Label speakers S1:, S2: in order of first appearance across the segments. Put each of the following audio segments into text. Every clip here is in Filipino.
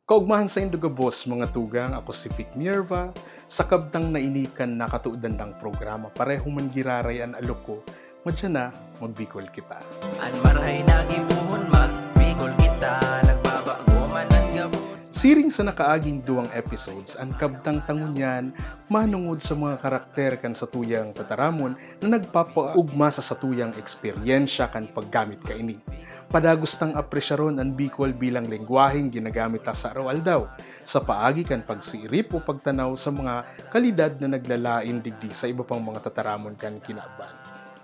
S1: Kaugmahan sa Indugabos, mga tugang, ako si Vic Mierva, sa kabtang nainikan na katuudan ng programa, parehong man giraray an alok ko, madya na, magbikol kita.
S2: An marhay nagibuhon magbikol kita, nagbabago man ang gabos.
S1: Siring sa nakaaging duwang episodes, ang kabtang tangunyan, manungod sa mga karakter kan sa tuyang tataramon na nagpapaugma sa satuyang eksperyensya kan paggamit kaini. Padagustang apresyaron ang Bicol bilang lengguwaheng ginagamit sa araw-aldaw sa paagi kan pagsiirip o pagtanaw sa mga kalidad na naglalain digdi sa iba pang mga tataramon kan kinaban.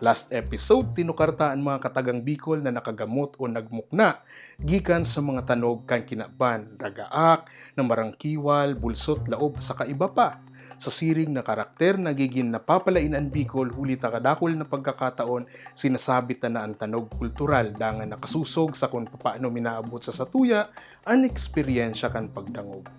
S1: Last episode, tinukartaan mga katagang Bicol na nakagamot o nagmukna gikan sa mga tanog kan kinaban, ragaak, namarangkiwal, bulsot, laob, sa kaiba pa. Sa siring na karakter, nagiging napapalain ang Bicol huli takadakol na pagkakataon sinasabit na ang tanog kultural dangan nakasusog sa kung paano minaabot sa satuya ang eksperyensya kan pagdangog.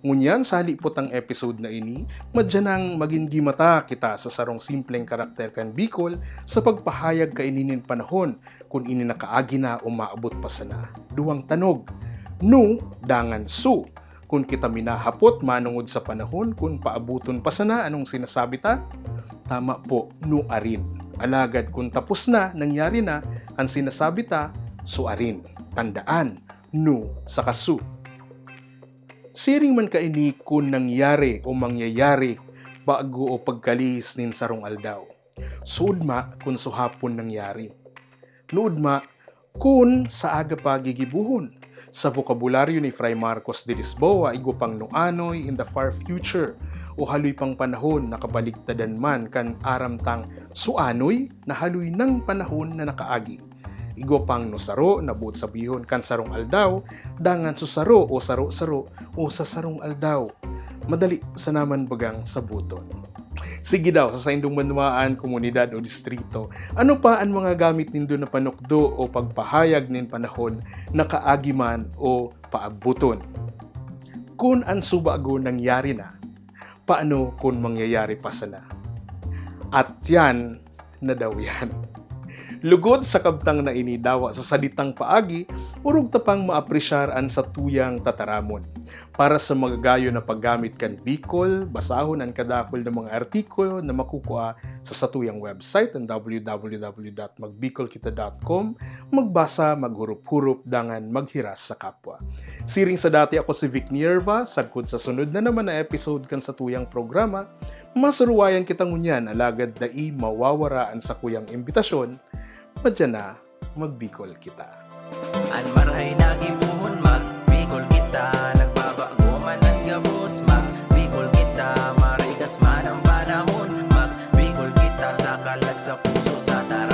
S1: Ngunyan, sa halipot ang episode na ini, madyanang maging gimata kita sa sarong simpleng karakter kan Bicol sa pagpahayag kaininin panahon kung ini nakaagi na o maabot pa sana. Duwang tanog, no, dangan su. Kung kita minahapot manungod sa panahon, kung paabuton pa sana, anong sinasabi ta? Tama po, no arin. Alagad kung tapos na, nangyari na, ang sinasabi ta, su arin. Tandaan, no sa kasu. Siring man kaini kung nangyari o mangyayari bago o pagkalihis nin sarong aldaw. Suudma kung suhapon nangyari. Nuudma kung sa aga pa gigibuhon. Sa vokabularyo ni Fray Marcos de Lisboa, igupang noanoy in the far future o haloy pang panahon na kabaligtadan man kan aramtang suanoy na haloy ng panahon na nakaagi. Igupang no saro na buot sabihon kan sarong aldaw, dangan susaro o saro-saro o sa sarong aldaw. Madali sa naman bagang sabuton. Sige daw, sa saindong manuaan, komunidad o distrito, ano pa ang mga gamit nindo na panukdo o pagpahayag nin panahon na kaagi man o paagbuton? Kung ang subago nangyari na, paano kung mangyayari pa sana? At yan na daw yan. Lugod sa kabtang na inidawa sa salitang paagi, urog tapang maapresyar ang satuyang tataramon. Para sa magagayo na paggamit kan Bicol, basahon ang kadakol ng mga artikulo na makukuha sa satuyang website ang www.magbicolkita.com, magbasa, maghurup-hurup, dangan maghiras sa kapwa. Siring sa dati, ako si Vic Mierva, sagkod sa sunod na naman na episode kan satuyang programa, masuruwayan kitang unyan alagad dai mawawaraan sa kuyang imbitasyon, madya na magbikol kita.
S2: An marhay nagibuhon magbikol kita, nagbabago man ang gabos magbikol kita, marigas man ang panahon magbikol kita, sa kalag sa puso sa tara.